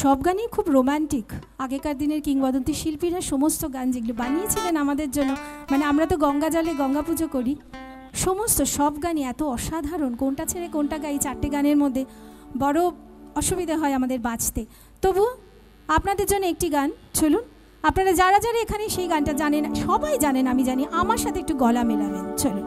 সব গানই খুব রোম্যান্টিক। আগেকার দিনের কিংবদন্তি শিল্পীরা সমস্ত গান যেগুলো বানিয়েছিলেন আমাদের জন্য, মানে আমরা তো গঙ্গা জলে গঙ্গা পুজো করি, সমস্ত সব গানই এত অসাধারণ। কোনটা ছেড়ে কোনটা গাই, 4টে গানের মধ্যে বড় অসুবিধা হয় আমাদের বাঁচতে। তবু আপনাদের জন্য একটি গান, চলুন আপনারা যারা যারা এখানে সেই গানটা জানেন, সবাই জানেন আমি জানি, আমার সাথে একটু গলা মেলাবেন, চলুন।